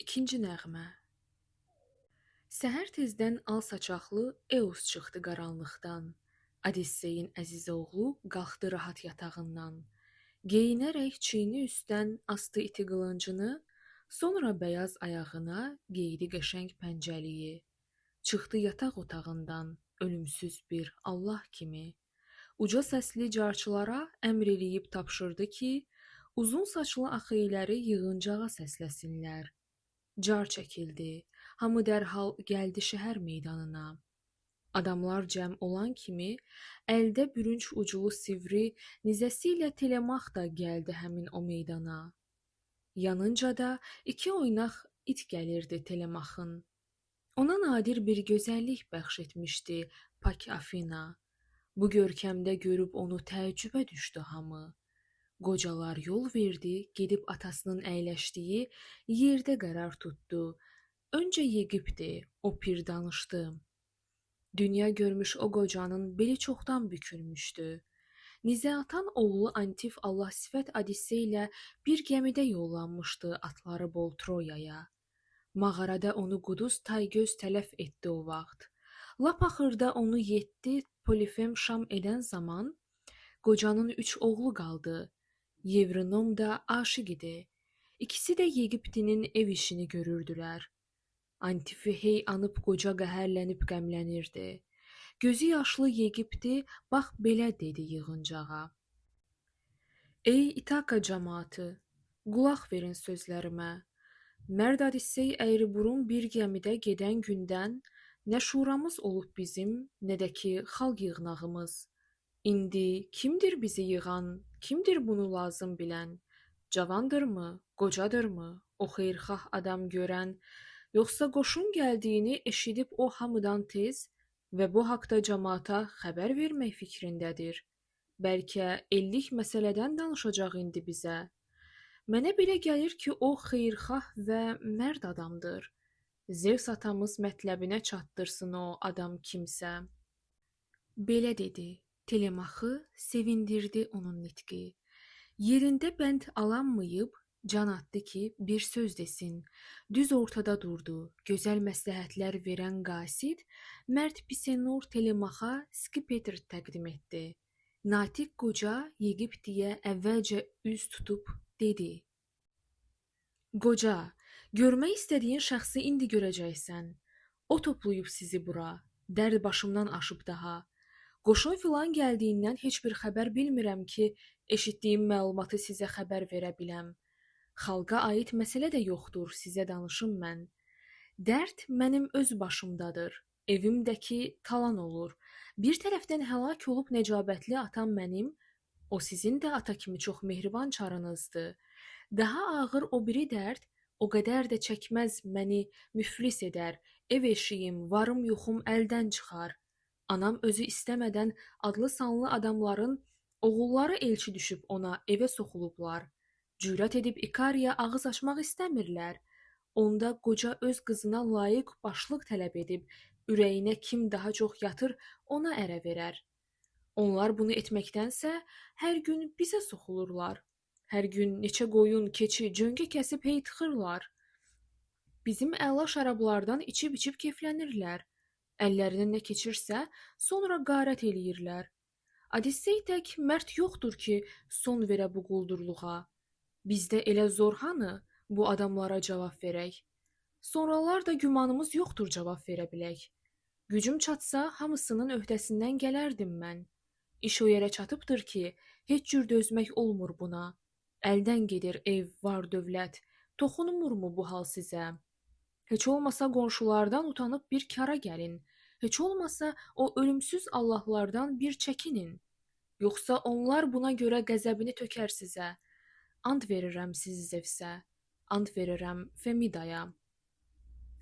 İkinci nəğmə. Səhər tezdən al saçaqlı Eos çıxdı qaranlıqdan. Odisseyin əziz oğlu qalxdı rahat yatağından. Geyinərək çiyni üstdən astı iti qılıncını, sonra bəyaz ayağına geydi qəşəng pəncəliyi. Çıxdı yataq otağından, ölümsüz bir Allah kimi. Uca səsli carçılara əmr eləyib tapşırdı ki, uzun saçlı axeyləri yığıncağa səsləsinlər. Car çəkildi. Hamı dərhal gəldi şəhər meydanına. Adamlar cəm olan kimi əldə bürünc uclu sivri nizəsi ilə Telemaq da gəldi həmin o meydana. Yanınca da iki oynaq it gəlirdi Telemaxın. Ona nadir bir gözəllik bəxş etmişdi Pak Afina. Bu görkəmdə görüb onu təəccübə düşdü hamı. Qocalar yol verdi, gedib atasının əyləşdiyi yerdə qərar tutdu. Öncə Yeqipdi, o pir danışdı. Dünya görmüş o qocanın beli çoxdan bükülmüşdü. Nizə atan oğlu Antif Allah sifət Odissey ilə bir gəmidə yollanmışdı atları bol Troyaya. Mağarada onu quduz taygöz tələf etdi o vaxt. Lap axırda onu yetdi Polifem şam edən zaman qocanın 3 oğlu qaldı. Yevrinom da aşiq idi. İkisi də Yeqiptinin ev işini görürdülər. Antifi hey anıb qoca qəhərlənib qəmlənirdi. Gözü yaşlı Yeqipti bax belə dedi yığıncağa. Ey İtaka cəmaatı, qulaq verin sözlərimə. Mərd Odissey əyriburun bir gəmidə gedən gündən nə şuramız olub bizim, nə də ki xalq yığnağımız. İndi kimdir bizi yığan, kimdir bunu lazım bilən? Cavandırmı, qocadırmı, o xeyirxah adam görən, yoxsa qoşun gəldiyini eşidib o hamıdan tez və bu haqda cəmaata xəbər vermək fikrindədir? Bəlkə ellik məsələdən danışacaq indi bizə. Mənə belə gəlir ki, o xeyirxah və mərd adamdır. Zevs atamız mətləbinə çatdırsın o adam kimsə. Belə dedi. Telemaxı sevindirdi onun nitqi. Yerində bənd alanmayıb, can atdı ki, bir söz desin. Düz ortada durdu, gözəl məsləhətlər verən qasid, mərd Pisenur Telemaxa Skipetr təqdim etdi. Natiq qoca Yeqiptiyə əvvəlcə üz tutub dedi. Qoca, görmək istədiyin şəxsi indi görəcəksən. O toplayıb sizi bura, dərd başımdan aşıb daha. Qoşun filan gəldiyindən heç bir xəbər bilmirəm ki, eşitdiyim məlumatı sizə xəbər verə biləm. Xalqa aid məsələ də yoxdur, sizə danışım mən. Dərd mənim öz başımdadır. Evimdəki talan olur. Bir tərəfdən həlak olub nəcabətli atam mənim, o sizin də ata kimi çox mehriban çarınızdır. Daha ağır o biri dərd, o qədər də çəkməz məni müflis edər, ev eşiyim, varım yoxum əldən çıxar. Anam özü istəmədən adlı sanlı adamların oğulları elçi düşüb ona evə soxulublar. Cürət edib İkariya ağız açmaq istəmirlər. Onda qoca öz qızına layiq başlıq tələb edib, ürəyinə kim daha çox yatır, ona ərə verər. Onlar bunu etməkdənsə, hər gün bizə soxulurlar. Hər gün neçə qoyun, keçi, cöngə kəsib hey tıxırlar. Bizim əla şərablardan içib-içib keyflənirlər. Əllərinə nə keçirsə, sonra qarət eləyirlər. Odissey tək mərd yoxdur ki, son verə bu quldurluğa. Bizdə elə zor hanı bu adamlara cavab verək. Sonralar da gümanımız yoxdur cavab verə bilək. Gücüm çatsa, hamısının öhdəsindən gələrdim mən. İş o yerə çatıbdır ki, heç cür dözmək olmur buna. Əldən gedir ev, var dövlət. Toxunmurmu bu hal sizə? Heç olmasa qonşulardan utanıb bir kara gəlin. Heç olmasa o ölümsüz Allahlardan bir çəkinin. Yoxsa onlar buna görə qəzəbini tökər sizə. And verirəm siz Zevsə. And verirəm Femidaya.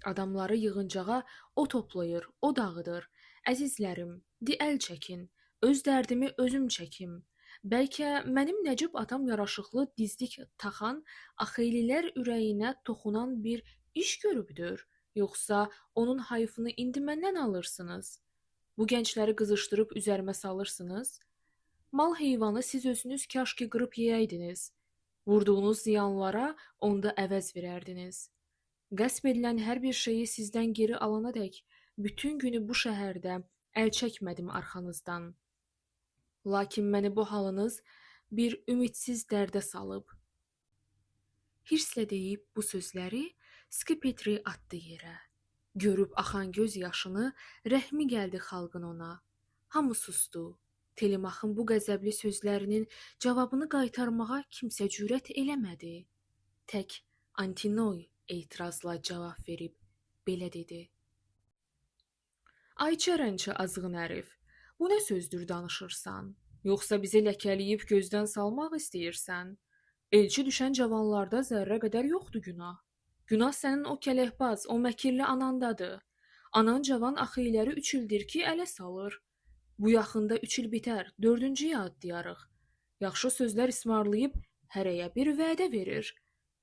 Adamları yığıncağa o toplayır, o dağıdır. Əzizlərim, di əl çəkin. Öz dərdimi özüm çəkim. Bəlkə mənim Nəcib atam yaraşıqlı dizlik taxan, axeylilər ürəyinə toxunan bir iş görübdür. Yoxsa onun hayfını indi məndən alırsınız. Bu gəncləri qızışdırıb üzərimə salırsınız. Mal heyvanı siz özünüz kaş ki qırıb yeyəydiniz. Vurduğunuz ziyanlara onda əvəz verərdiniz. Qəsb edilən hər bir şeyi sizdən geri alanadək bütün günü bu şəhərdə əl çəkmədim arxanızdan. Lakin məni bu halınız bir ümidsiz dərdə salıb. Hirslə deyib bu sözləri Skipetri atdı yerə. Görüb axan göz yaşını rəhmi gəldi xalqın ona. Hamı sustu. Telemachın bu qəzəbli sözlərinin cavabını qaytarmağa kimsə cürət eləmədi. Tək Antinoy etirazla cavab verib belə dedi. Ay çərənçi azğın hərif, bu nə sözdür danışırsan? Yoxsa bizi ləkələyib gözdən salmaq istəyirsən? Elçi düşən cavanlarda zərrə qədər yoxdur günah. Günah sənin o kələkbaz, o məkirli anandadır. Anan cavan axıyləri 3 ildir ki, ələ salır. Bu yaxında 3 il bitər, 4-cüyə adlayarıq. Yaxşı sözlər ismarlayıb hərəyə bir vədə verir.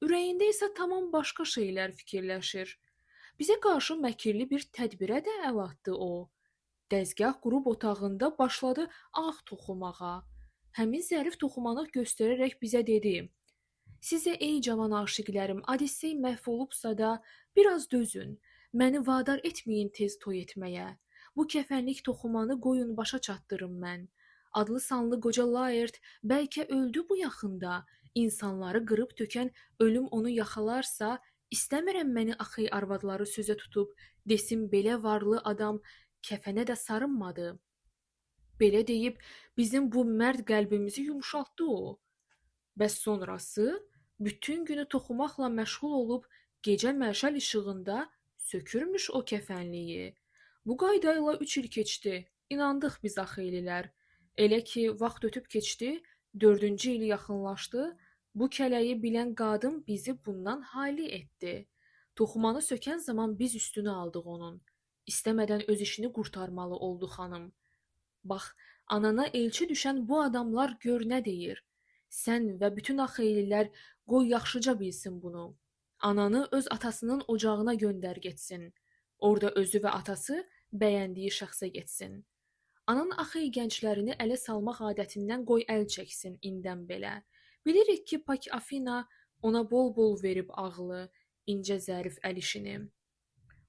Ürəyində isə tamam başqa şeylər fikirləşir. Bizə qarşı məkirli bir tədbirə də əl atdı o. Dəzgah qurub otağında başladı ağ toxumağa. Həmin zərif toxumanı göstərərək bizə dedi: Sizə ey cavan aşiqlərim, Odissey məhv olubsa da biraz dözün. Məni vadar etməyin tez toy etməyə. Bu kəfənlik toxumanı qoyun başa çatdırım mən. Adlı sanlı qoca Laert bəlkə öldü bu yaxında. İnsanları qırıb tökən ölüm onu yaxalarsa, istəmirəm məni axı arvadları sözə tutub, desin belə varlı adam kəfənə də sarınmadı. Belə deyib bizim bu mərd qəlbimizi yumşaltdı o. Bəs sonrası bütün günü toxumaqla məşğul olub gecə məşəl işığında sökürmüş o kəfənliyi. Bu qaydayla 3 il keçdi. İnandıq biz axeylilər. Elə ki vaxt ötüb keçdi, 4-cü il yaxınlaşdı. Bu kələyi bilən qadın bizi bundan hali etdi. Toxumanı sökən zaman biz üstünü aldıq onun. İstəmədən öz işini qurtarmalı oldu xanım. Bax, anana elçi düşən bu adamlar gör nə deyir. Sən və bütün axeylilər qoy yaxşıca bilsin bunu. Ananı öz atasının ocağına göndər getsin. Orada özü və atası bəyəndiyi şəxsə getsin. Anan axey gənclərini ələ salmaq adətindən qoy əl çəksin indən belə. Bilirik ki, Pak Afina ona bol-bol verib ağlı, incə zərif əl işini.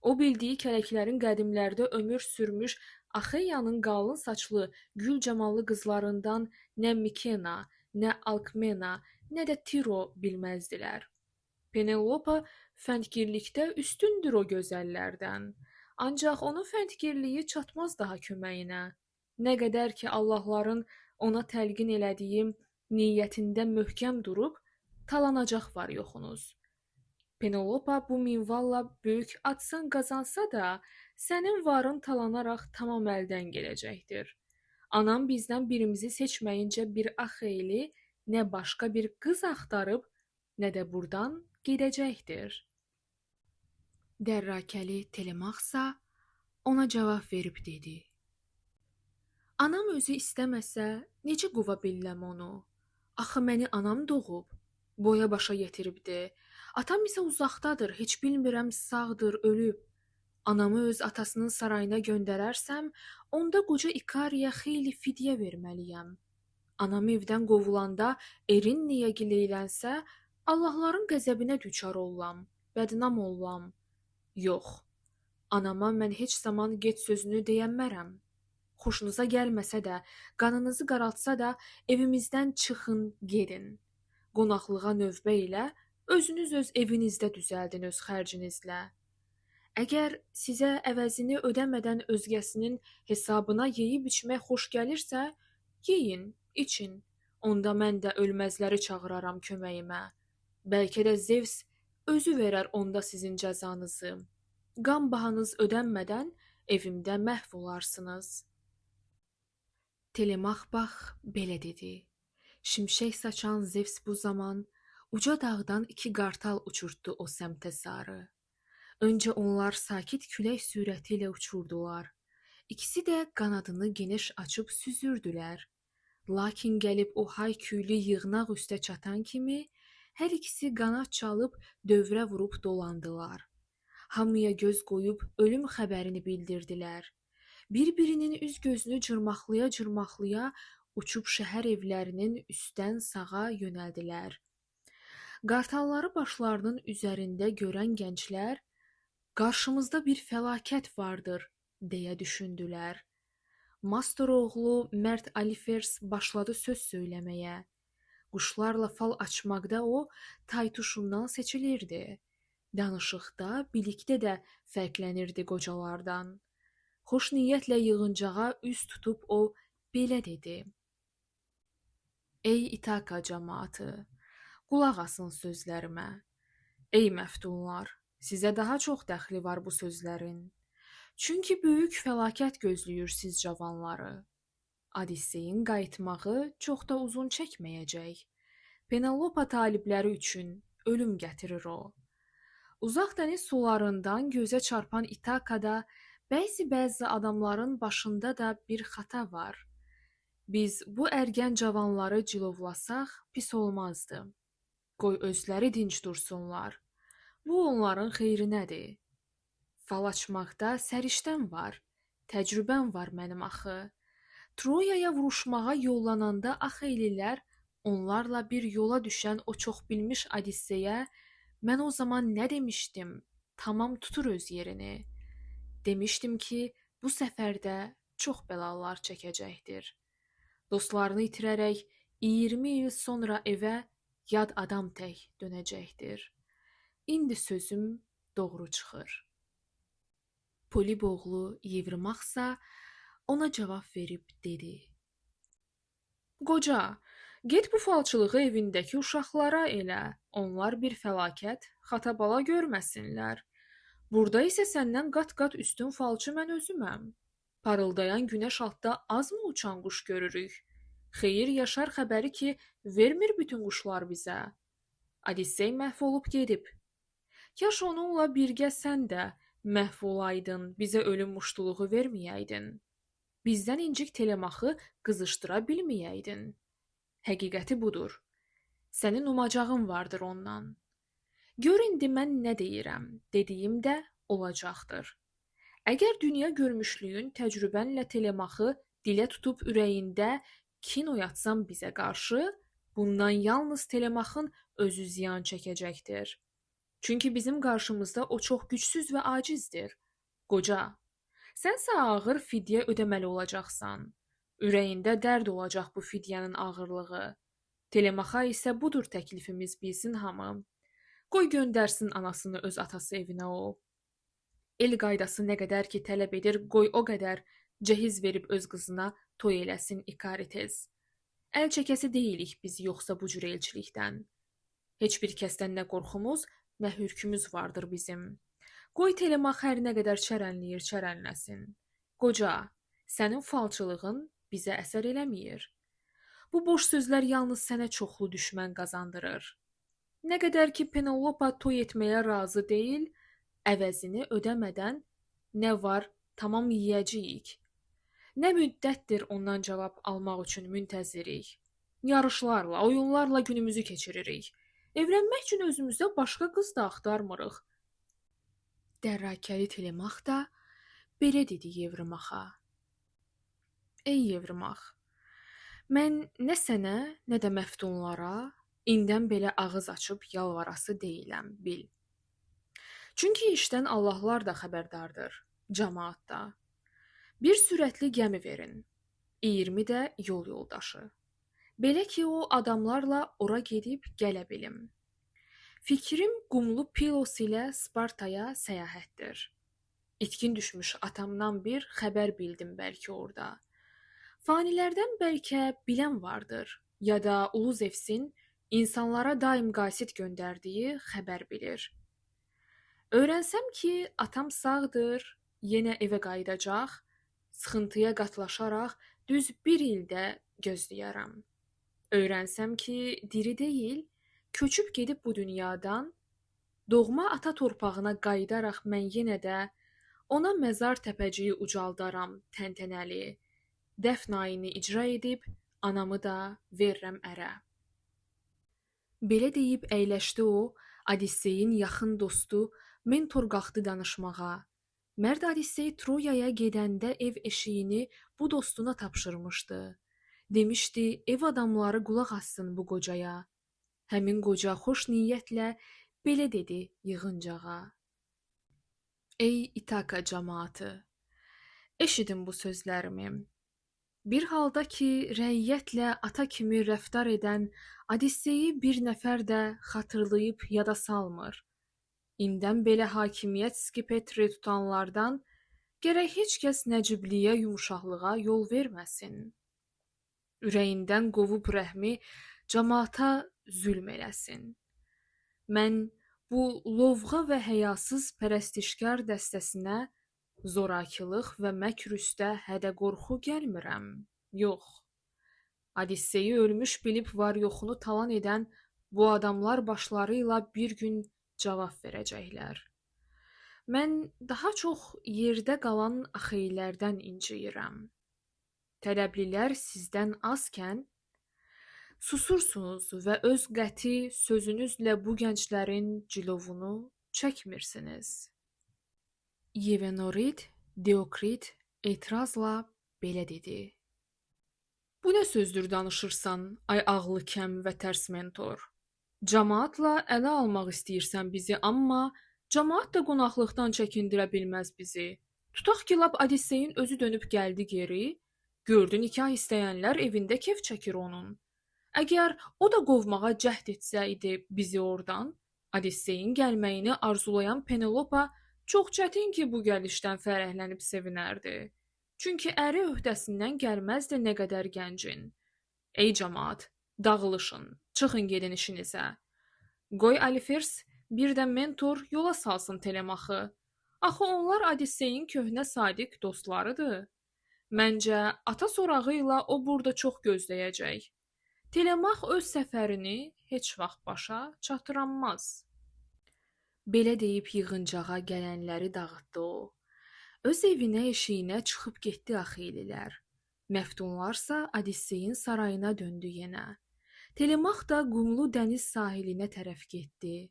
O bildiyi kələklərin qədimlərdə ömür sürmüş Axeyanın qalın saçlı, gül camallı qızlarından nə Mikena, nə Alkmena, nə də Tiro bilməzdilər. Penelopa fəndgirlikdə üstündür o gözəllərdən. Ancaq onun fəndgirliyi çatmaz daha köməyinə. Nə qədər ki Allahların ona təlqin elədiyi niyyətində möhkəm durub, talanacaq var yoxunuz. Penelopa bu minvalla böyük ad-san qazansa da, sənin varın talanaraq tamam əldən gələcəkdir. Anam bizdən birimizi seçməyincə bir axeyli, nə başqa bir qız axtarıb, nə də burdan gedəcəkdir. Dərrakəli Telemaxsa ona cavab verib dedi: Anam özü istəməsə, necə qova biləm onu? Axı məni anam doğub, boya başa yetiribdi. Atam isə uzaqdadır, heç bilmirəm sağdır, ölüb. Anamı öz atasının sarayına göndərərsəm, onda qoca İkariyə xeyli fidyə verməliyəm. Anam evdən qovulanda erin niyə gileylənsə, Allahların qəzəbinə düçar olam, bədnam olam. Yox, anama mən heç zaman get sözünü deyəmmərəm. Xoşunuza gəlməsə də, qanınızı qaraltsa da, evimizdən çıxın, gedin. Qonaqlığa növbə ilə, özünüz öz evinizdə düzəldin öz xərcinizlə. Əgər sizə əvəzini ödəmədən özgəsinin hesabına yeyib içmək xoş gəlirsə, yeyin, için. Onda mən də ölməzləri çağıraram köməyimə. Bəlkə də Zevs özü verər onda sizin cəzanızı. Qan bahanız ödənmədən evimdə məhv olarsınız. Telemach bax belə dedi. Şimşək saçan Zevs bu zaman uca dağdan 2 qartal uçurtdu o səmtə sarı. Öncə onlar sakit külək sürəti ilə uçurdular. İkisi də qanadını geniş açıb süzürdülər. Lakin gəlib o hay-küylü yığnaq üstə çatan kimi, hər ikisi qanad çalıb dövrə vurub dolandılar. Hamıya göz qoyub ölüm xəbərini bildirdilər. Bir-birinin üz gözünü cırmaqlaya-cırmaqlaya uçub şəhər evlərinin üstdən sağa yönəldilər. Qartalları başlarının üzərində görən gənclər, qarşımızda bir fəlakət vardır, deyə düşündülər. Mastoroğlu Mərd Alifers başladı söz söyləməyə. Quşlarla fal açmaqda o taytuşundan seçilirdi. Danışıqda, bilikdə də fərqlənirdi qocalardan. Xoş niyyətlə yığıncağa üz tutub o belə dedi: Ey İtaka cəmaatı, qulaq asın sözlərimə. Ey məftunlar, sizə daha çox dəxli var bu sözlərin. Çünki böyük fəlakət gözləyir siz cavanları. Odisseyin qayıtmağı çox da uzun çəkməyəcək. Penelopa talibləri üçün ölüm gətirir o. Uzaq dəniz sularından gözə çarpan İtakada bəzi adamların başında da bir xata var. Biz bu ərgən cavanları cilovlasaq pis olmazdı. Qoy özləri dinc dursunlar. Bu onların xeyrinədir. Fal açmaqda səriştəm var. Təcrübəm var mənim axı. Troyaya vuruşmağa yollananda Axeylilər onlarla bir yola düşən o çox bilmiş Odisseyə mən o zaman nə demişdim? Tamam tutur öz yerini. Demişdim ki, bu səfərdə çox bəlalar çəkəcəkdir. Dostlarını itirərək 20 il sonra evə yad adam tək dönəcəkdir. İndi sözüm doğru çıxır. Poliboğlu Yevrimaqsa ona cavab verib dedi: Qoca, get bu falçılığı evindəki uşaqlara elə. Onlar bir fəlakət, xatabala görməsinlər. Burada isə səndən qat-qat üstün falçı mən özüməm. Parıldayan günəş altda azmı uçan quş görürük? Xeyir yaşar xəbəri ki, vermir bütün quşlar bizə. Odissey məhv olub gedib. Kaş onunla birgə sən də məhv olaydın, bizə ölüm muştuluğu verməyəydin. Bizdən incik Telemaxı qızışdıra bilməyəydin. Həqiqəti budur. Sənin umacağın vardır ondan. Gör indi mən nə deyirəm, dediyim də olacaqdır. Əgər dünya görmüşlüyün təcrübənlə Telemaxı dilə tutub ürəyində kin oyatsan bizə qarşı, bundan yalnız Telemaxın özü ziyan çəkəcəkdir. Çünki bizim qarşımızda o çox gücsüz və acizdir. Qoca, sənsə ağır fidyə ödəməli olacaqsan. Ürəyində dərd olacaq bu fidyənin ağırlığı. Telemaxa isə budur təklifimiz bilsin hamı. Qoy göndərsin anasını öz atası evinə o. El qaydası nə qədər ki tələb edir, qoy o qədər cəhiz verib öz qızına toy eləsin İkarites. Əl çəkəsi deyilik biz yoxsa bu cür elçilikdən. Heç bir kəsdən nə qorxumuz, nə hürkümüz vardır bizim. Qoy Telemax hər nə qədər çərənləyir, çərənləsin. Qoca, sənin falçılığın bizə əsər eləmir. Bu boş sözlər yalnız sənə çoxlu düşmən qazandırır. Nə qədər ki Penelopa toy etməyə razı deyil, əvəzini ödəmədən nə var tamam yeyəcəyik. Nə müddətdir ondan cavab almaq üçün müntəzirik. Yarışlarla, oyunlarla günümüzü keçiririk. Evlənmək üçün özümüzdə başqa qız da axtarmırıq. Dərrakəli Telemax da belə dedi Yevrimaxa. Ey Yevrimax, mən nə sənə, nə də məftunlara indən belə ağız açıb yalvarası deyiləm, bil. Çünki işdən Allahlar da xəbərdardır, cəmaat da. Bir sürətli gəmi verin, 20 də yol yoldaşı. Belə ki, o adamlarla ora gedib gələ bilim. Fikrim qumlu Pilos ilə Spartaya səyahətdir. İtkin düşmüş atamdan bir xəbər bildim bəlkə orada. Fanilərdən bəlkə bilən vardır, ya da Ulu Zevsin insanlara daim qasid göndərdiyi xəbər bilir. Öyrənsəm ki, atam sağdır, yenə evə qayıdacaq, sıxıntıya qatlaşaraq düz 1 ildə gözləyərəm. Öyrənsəm ki, diri deyil, köçüb gedib bu dünyadan, doğma ata torpağına qayıdaraq mən yenə də ona məzar təpəciyi ucaldaram təntənəli, dəfn ayini icra edib anamı da verirəm ərə. Belə deyib əyləşdi o, Odisseyin yaxın dostu mentor qalxdı danışmağa. Mərd Odissey Troyaya gedəndə ev eşiyini bu dostuna tapşırmışdı. Demişdi, ev adamları qulaq assın bu qocaya. Həmin qoca xoş niyyətlə belə dedi yığıncağa: Ey İtaka cəmaatı, eşidin bu sözlərimi. Bir halda ki, rəiyyətlə ata kimi rəftar edən Odisseyi bir nəfər də xatırlayıb yada salmır. İndən belə hakimiyyət skipetri tutanlardan gərək heç kəs Nəcibliyə yumuşaqlığa yol verməsin. Ürəyindən qovub rəhmi cəmaata zülm eləsin. Mən bu lovğa və həyasız pərəstişkar dəstəsinə zorakılıq və məkr üstə hədə-qorxu gəlmirəm. Yox. Odisseyi ölmüş bilib var-yoxunu talan edən bu adamlar başları ilə bir gün cavab verəcəklər. Mən daha çox yerdə qalan axeylərdən inciyirəm. Tələblilər sizdən azkən susursunuz və öz qəti sözünüzlə bu gənclərin cilovunu çəkmirsiniz. Yevenorid Diokrit etirazla belə dedi: Bu nə sözdür danışırsan, ay ağlı kəm və tərs mentor? Cəmaatla ələ almaq istəyirsən bizi, amma cəmaat da qonaqlıqdan çəkindirə bilməz bizi. Tutaq ki, lap Odisseyin özü dönüb gəldi geri, gördü nikah istəyənlər evində kef çəkir onun. Əgər o da qovmağa cəhd etsəydi bizi oradan, Odisseyin gəlməyini arzulayan Penelopa çox çətin ki, bu gəlişdən fərəhlənib sevinərdi. Çünki əri öhdəsindən gəlməzdi nə qədər gəncin. Ey cəmaat, dağılışın, çıxın gedin işinizə. Qoy Alifers bir də mentor yola salsın Telemaxı. Axı onlar Odisseyin köhnə sadiq dostlarıdır. Məncə, ata sorağı ilə o burada çox gözləyəcək. Telemax öz səfərini heç vaxt başa çatdıranmaz. Belə deyib yığıncağa gələnləri dağıtdı o. Öz evinə eşiyinə çıxıb getdi axeylilər. Məftunlarsa Odisseyin sarayına döndü yenə. Telemax da qumlu dəniz sahilinə tərəf getdi.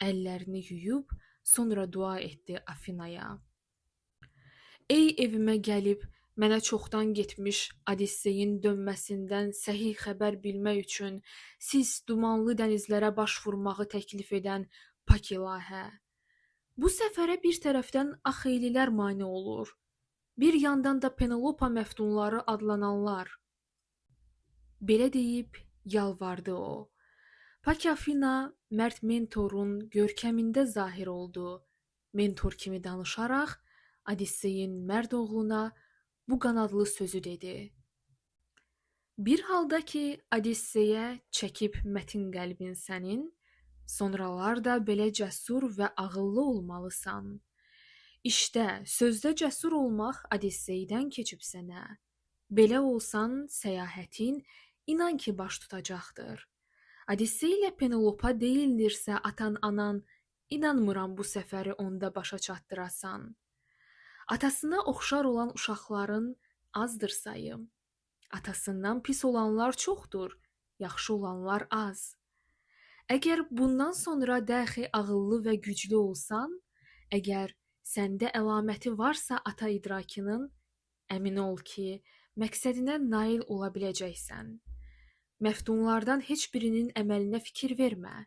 Əllərini yuyub, sonra dua etdi Afinaya. Ey evimə gəlib, mənə çoxdan getmiş Odisseyin dönməsindən səhih xəbər bilmək üçün siz dumanlı dənizlərə baş vurmağı təklif edən pak ilahə. Bu səfərə bir tərəfdən axeylilər mane olur. Bir yandan da Penelopa məftunları adlananlar. Belə deyib yalvardı o. Pak Afina mərd mentorun görkəmində zahir oldu. Mentor kimi danışaraq Odisseyin mərd oğluna bu qanadlı sözü dedi. Bir halda ki, Odisseyə çəkib mətin qəlbin sənin, sonralar da belə cəsur və ağıllı olmalısan. İşte, sözdə cəsur olmaq Odisseydən keçib sənə. Belə olsan, səyahətin inan ki baş tutacaqdır. Odissey ilə Penelopa deyildirsə atan anan, inanmıram bu səfəri onda başa çatdırasan. Atasına oxşar olan uşaqların azdır sayı. Atasından pis olanlar çoxdur, yaxşı olanlar az. Əgər bundan sonra dəxi ağıllı və güclü olsan, əgər səndə əlaməti varsa ata idrakının, əmin ol ki, məqsədinə nail ola biləcəksən. Məftunlardan heç birinin əməlinə fikir vermə.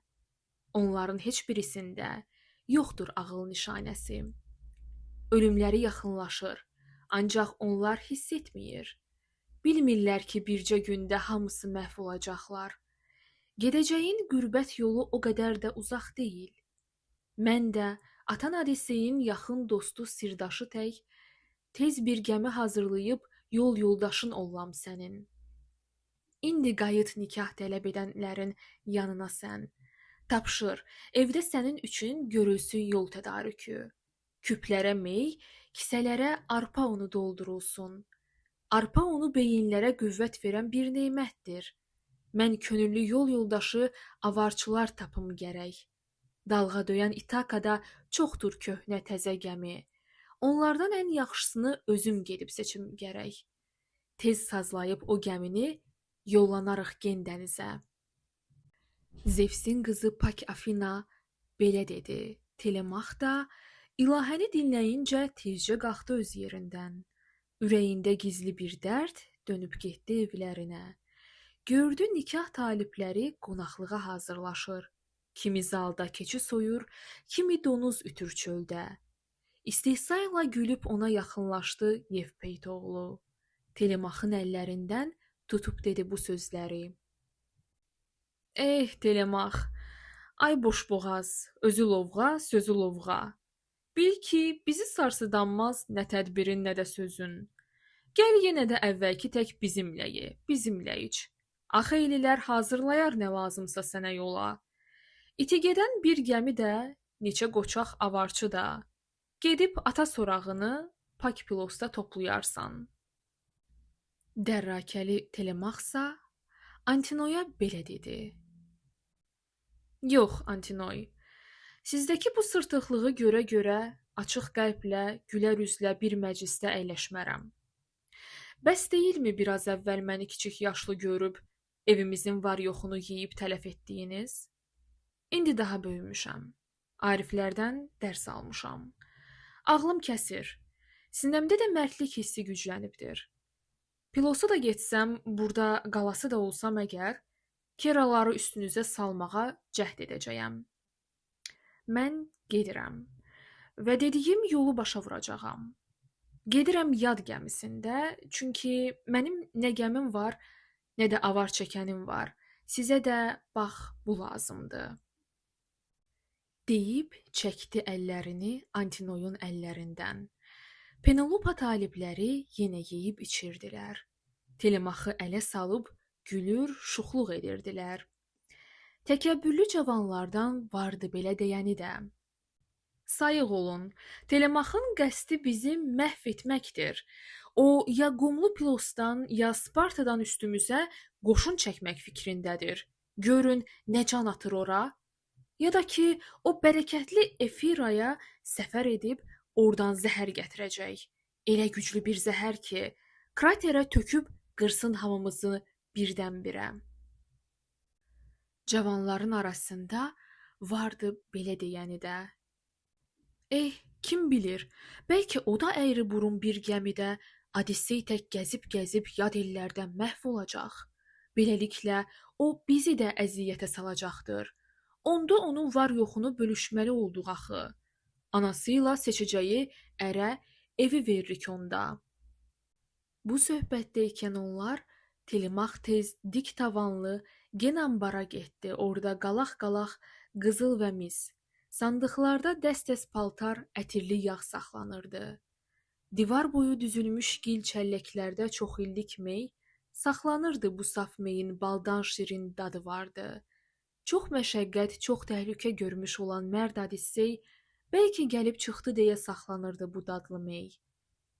Onların heç birisində yoxdur ağıl nişanəsi. Ölümləri yaxınlaşır, ancaq onlar hiss etmir. Bilmirlər ki, bircə gündə hamısı məhv olacaqlar. Gedəcəyin qürbət yolu o qədər də uzaq deyil. Mən də atan Odisseyin yaxın dostu sirdaşı tək tez bir gəmi hazırlayıb yol yoldaşın ollam sənin. İndi qayıt nikah tələb edənlərin yanına sən. Tapşır, evdə sənin üçün görülsün yol tədarükü. Küplərə mey, kisələrə arpa unu doldurulsun. Arpa unu beyinlərə qüvvət verən bir neymətdir. Mən könüllü yol yoldaşı avarçılar tapım gərək. Dalğa döyən İtakada çoxdur köhnə təzə gəmi. Onlardan ən yaxşısını özüm gedib seçim gərək. Tez sazlayıb o gəmini yollanarıq gen dənizə. Zevsin qızı Pak Afina belə dedi. Telemax da ilahəni dinləyincə tezcə qalxdı öz yerindən. Ürəyində gizli bir dərd dönüb getdi evlərinə. gördü nikah talibləri qonaqlığa hazırlaşır. Kimi zalda keçi soyur, kimi donuz ütür çöldə. İstehzayla gülüb ona yaxınlaşdı Yevpeytoğlu. Telemaxın əllərindən tutub dedi bu sözləri. Telemax, ay boşboğaz, özü lovğa, sözü lovğa. Bil ki, bizi sarsıdanmaz nə tədbirin, nə də sözün. Gəl yenə də əvvəlki tək bizimlə ye, bizimlə iç. Axı eylilər hazırlayar nə lazımsa sənə yola. İti gedən bir gəmi də, neçə qoçaq avarçı da. Gedib ata sorağını Pakpilosda toplayarsan. Dərrakəli Telemaxsa Antinoya belə dedi. Yox, Antinoy, sizdəki bu sırtıqlığı görə açıq qəlblə, gülər üzlə bir məclisdə əyləşmərəm. Bəs deyilmi biraz əvvəl məni kiçik yaşlı görüb, evimizin var yoxunu yeyib tələf etdiyiniz? İndi daha böyümüşəm. Ariflərdən dərs almışam. Ağlım kəsir. Sinəmdə də mərdlik hissi güclənibdir. Pilosa da getsəm, burada qalası da olsam əgər, keraları üstünüzə salmağa cəhd edəcəyəm. Mən gedirəm və dediyim yolu başa vuracağam. Gedirəm yad gəmisində, çünki mənim nə gəmim var, nə də avar çəkənim var. Sizə də bax bu lazımdır. Deyib çəkdi əllərini Antinoyun əllərindən. Penelopa talibləri yenə yeyib içirdilər. Telemaxı ələ salıb gülür, şuxluq edirdilər. Təkəbbürlü cavanlardan vardı belə deyəni də. Sayıq olun, Telemaxın qəsdi bizi məhv etməkdir. O, ya qumlu Pilosdan, ya Spartadan üstümüzə qoşun çəkmək fikrindədir. Görün, nə can atır ora. Ya da ki, o bərəkətli Efiraya səfər edib oradan zəhər gətirəcək. Elə güclü bir zəhər ki, kraterə töküb qırsın hamımızı birdən-birə. Cavanların arasında vardı belə deyəni də. Kim bilir, bəlkə o da əyri burun bir gəmidə Odissey tək gəzib-gəzib yad ellərdən məhv olacaq. Beləliklə, o bizi də əziyyətə salacaqdır. Onda onun var yoxunu bölüşməli olduq axı. Anasıyla seçəcəyi ərə evi veririk onda. Bu söhbətdəykən onlar Telemax tez dik tavanlı gen ambara getdi. Orada qalaq-qalaq qızıl və mis. Sandıqlarda dəst-dəst paltar, ətirli yağ saxlanırdı. Divar boyu düzülmüş gil çəlləklərdə çoxillik mey saxlanırdı. Bu saf meyin baldan şirin dadı vardı. Çox məşəqqət, çox təhlükə görmüş olan mərd Odissey bəlkə gəlib çıxdı deyə saxlanırdı bu dadlı mey.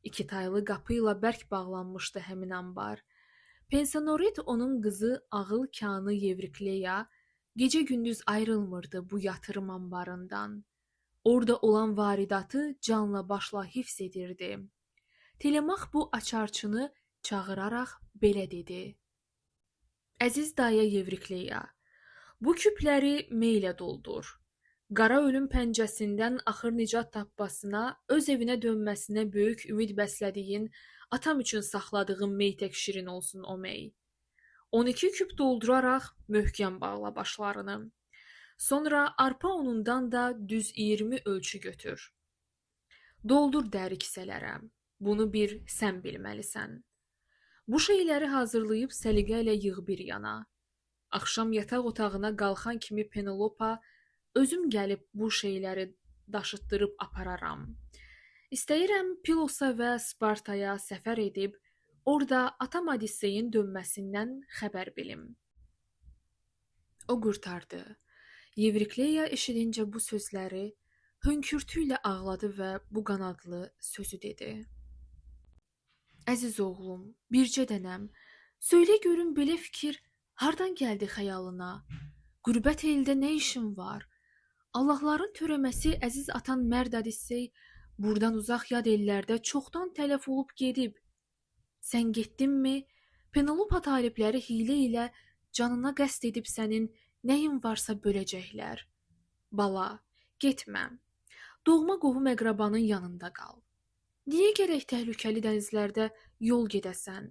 İki taylı qapı ilə bərk bağlanmışdı həmin ambar. Pensanorit onun qızı ağıl kanı Yevrikleya gecə-gündüz ayrılmırdı bu yatırım ambarından. Orada olan varidatı canla başla hifz edirdi. Telemax bu açarçını çağıraraq belə dedi. Əziz daya Yevrikleya, bu küpləri meylə doldur. Qara ölüm pəncəsindən axır nicat tappasına, öz evinə dönməsinə böyük ümid bəslədiyin, atam üçün saxladığım mey tək şirin olsun o mey. 12 küp dolduraraq möhkəm bağla başlarını. Sonra arpa unundan da düz 20 ölçü götür. Doldur dəri kisələrə. Bunu bir sən bilməlisən. Bu şeyləri hazırlayıb səliqə ilə yığ bir yana. Axşam yataq otağına qalxan kimi Penelopa, özüm gəlib bu şeyləri daşıtdırıb apararam. İstəyirəm Pilosa və Spartaya səfər edib, orada atam Odisseyin dönməsindən xəbər bilim. O qurtardı. Yevrikleya eşidincə bu sözləri hönkürtü ilə ağladı və bu qanadlı sözü dedi. Əziz oğlum, bircə dənəm, söylə görüm belə fikir hardan gəldi xəyalına? Qürbət eldə nə işin var? Allahların törəməsi əziz atan mərd Odissey buradan uzaq yad ellərdə çoxdan tələf olub gedib. Sən getdinmi? Penelopa talibləri hilə ilə canına qəsd edib sənin nəyin varsa böləcəklər. Bala, getmə. Doğma qovum əqrabanın yanında qal. Niyə gərək təhlükəli dənizlərdə yol gedəsən?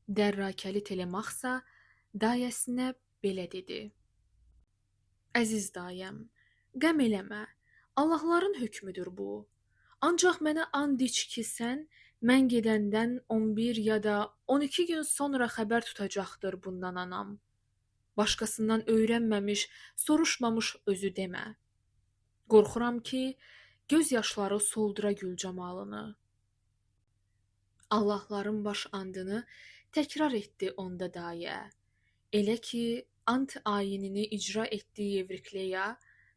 Dərrakəli Telemaxsa dayəsinə belə dedi: Əziz dayəm, qəm eləmə, Allahların hökmüdür bu. Ancaq mənə and iç ki, sən mən gedəndən 11 ya da 12 gün sonra xəbər tutacaqdır bundan anam. Başqasından öyrənməmiş, soruşmamış özü demə. Qorxuram ki, göz yaşları soldura gül camalını. Allahların baş andını təkrar etdi onda dayə. Elə ki, ant ayinini icra etdiyi Yevrikleya,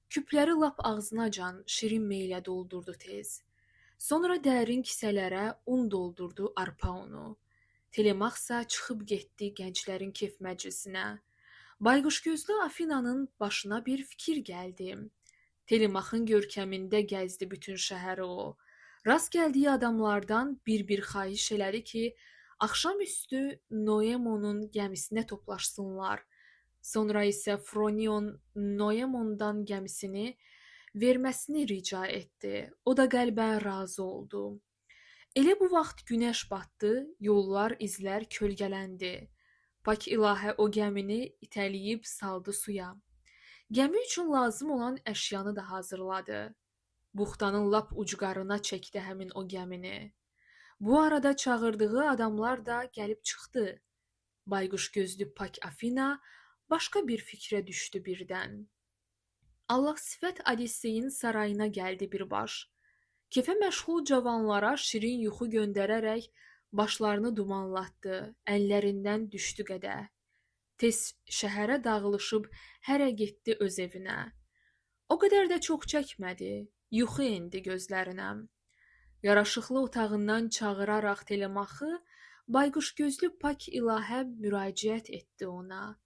küpləri lap ağzınacan şirin meylə doldurdu tez. Sonra dərin kisələrə un doldurdu arpa unu. Telemaxsa çıxıb getdi gənclərin kef məclisinə. Bayquşgözlü Afinanın başına bir fikir gəldi. Telemaxın görkəmində gəzdi bütün şəhəri o. Rast gəldiyi adamlardan bir xahiş elədi ki, axşamüstü Noemonun gəmisinə toplaşsınlar. Sonra isə Fronion Noemondan gəmisini verməsini rica etdi. O da qəlbən razı oldu. Elə bu vaxt günəş batdı, yollar, izlər kölgələndi. Pak ilahə o gəmini itələyib saldı suya. Gəmi üçün lazım olan əşyanı da hazırladı. Buxtanın lap ucqarına çəkdi həmin o gəmini. Bu arada çağırdığı adamlar da gəlib çıxdı. Bayquş gözlü Pak Afina başqa bir fikrə düşdü birdən. Allah sifət Odisseyin sarayına gəldi birbaş. Kefə məşğul cavanlara şirin yuxu göndərərək başlarını dumanlatdı, əllərindən düşdü qədə. Tez şəhərə dağılışıb hərə getdi öz evinə. O qədər də çox çəkmədi, yuxu endi gözlərinə. Yaraşıqlı otağından çağıraraq Telemaxı, bayquş gözlü Pak ilahə müraciət etdi ona.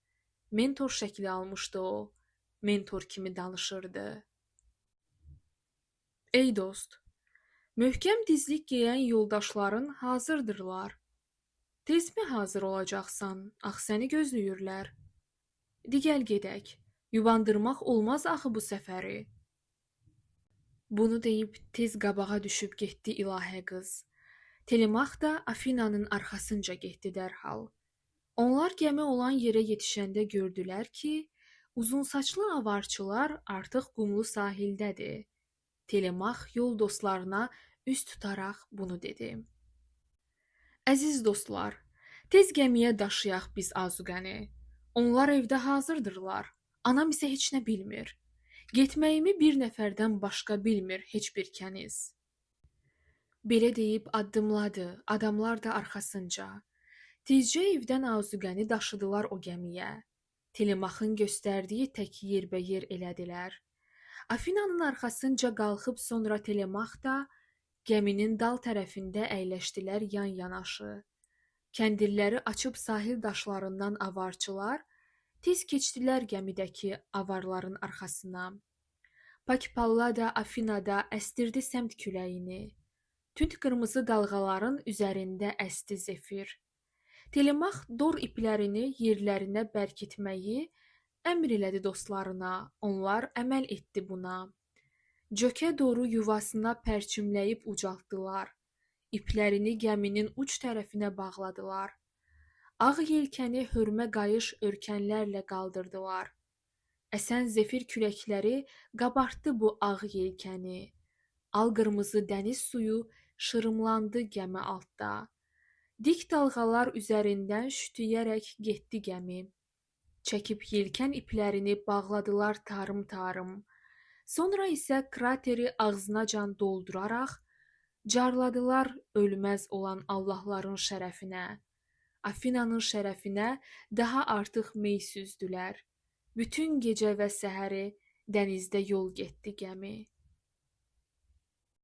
Mentor şəkli almışdı o, mentor kimi danışırdı. Ey dost, möhkəm dizlik geyən yoldaşların hazırdırlar. Tez mi hazır olacaqsan, ax səni gözləyirlər. Digəl gedək, yubandırmaq olmaz axı bu səfəri. Bunu deyib tez qabağa düşüb getdi ilahə qız. Telemax da Afinanın arxasınca getdi dərhal. Onlar gəmi olan yerə yetişəndə gördülər ki, uzun saçlı avarçılar artıq qumlu sahildədir. Telemax yol dostlarına üz tutaraq bunu dedi: Əziz dostlar, tez gəmiyə daşıyaq biz azuqəni. Onlar evdə hazırdırlar. Anam isə heç nə bilmir. Getməyimi bir nəfərdən başqa bilmir heç bir kəniz. Belə deyib addımladı, adamlar da arxasınca. Tezcə evdən azuqəni daşıdılar o gəmiyə. Telemaxın göstərdiyi tək yerbəyer elədilər. Afinanın arxasınca qalxıb sonra Telemax da gəminin dal tərəfində əyləşdilər yan-yanaşı. Kəndirləri açıb sahil daşlarından avarçılar tez keçdilər gəmidəki avarların arxasına. Pakpallada Afinada əstirdi səmt küləyini. Tünd qırmızı dalğaların üzərində əsdi zefir. Telemax dor iplərini yerlərinə bərkitməyi əmr elədi dostlarına, onlar əməl etdi buna. Cökə doğru yuvasına pərçimləyib ucaltdılar. İplərini gəminin uç tərəfinə bağladılar. Ağ yelkəni hörmə qayış örkənlərlə qaldırdılar. Əsən zefir küləkləri qabartdı bu ağ yelkəni. Al qırmızı dəniz suyu şırımlandı gəmi altda. Dik dalğalar üzərindən şütüyərək getdi gəmi. Çəkib yelkən iplərini bağladılar tarım-tarım. Sonra isə krateri ağzınacan dolduraraq carladılar ölməz olan Allahların şərəfinə. Afinanın şərəfinə daha artıq mey süzdülər. Bütün gecə və səhəri dənizdə yol getdi gəmi.